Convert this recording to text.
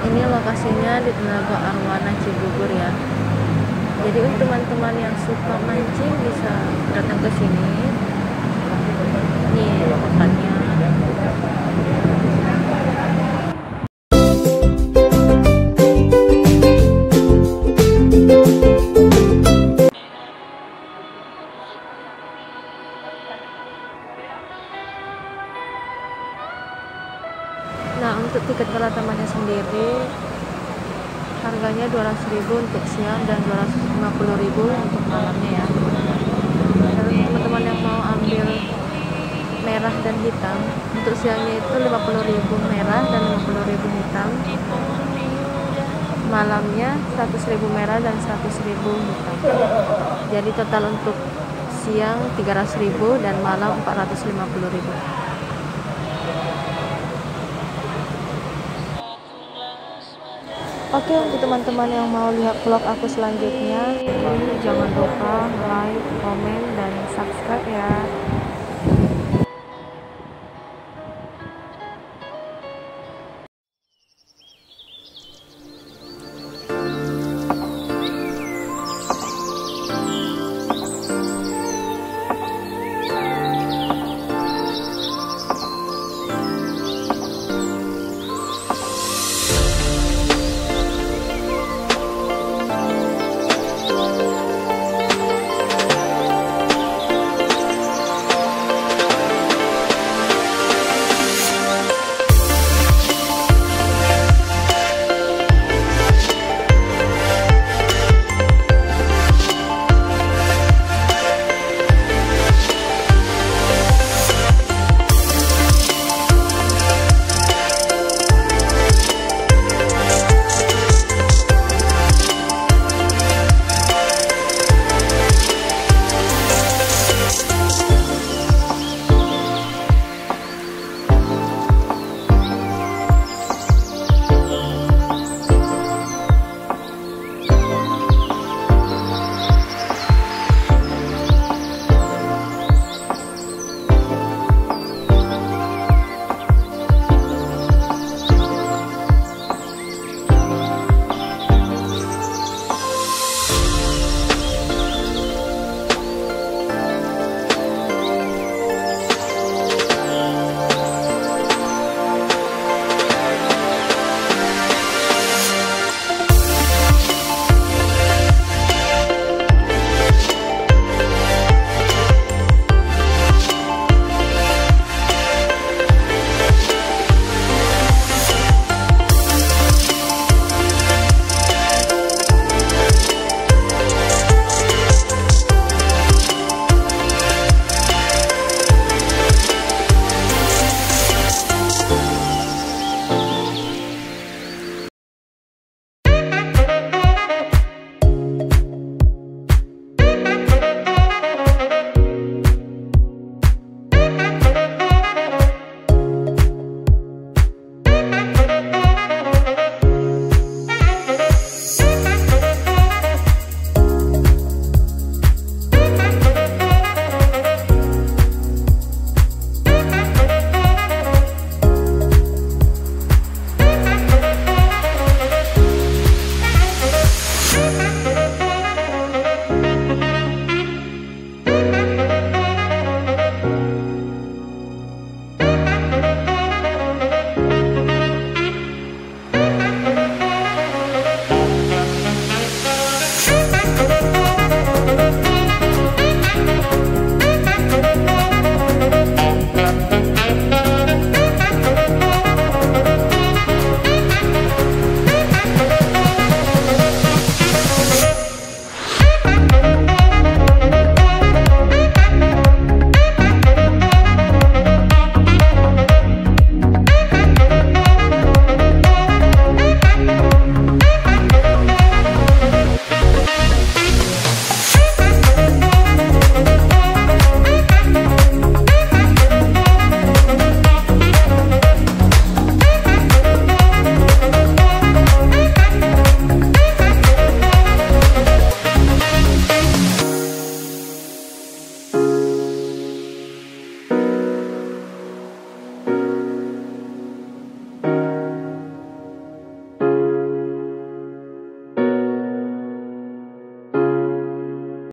Ini lokasinya di telaga arwana Cibubur ya. Jadi untuk teman-teman yang suka mancing bisa datang ke sini. Ini tempatnya. Nah, untuk tiket pertamanya sendiri harganya 200.000 untuk siang dan 250.000 untuk malamnya ya. Dan teman-teman yang mau ambil merah dan hitam, untuk siangnya itu 50.000 merah dan 50.000 hitam. Malamnya 100.000 merah dan 100.000 hitam. Jadi total untuk siang 300.000 dan malam 450.000. Oke, untuk teman-teman yang mau lihat vlog aku selanjutnya, jangan lupa like, komen, dan subscribe ya.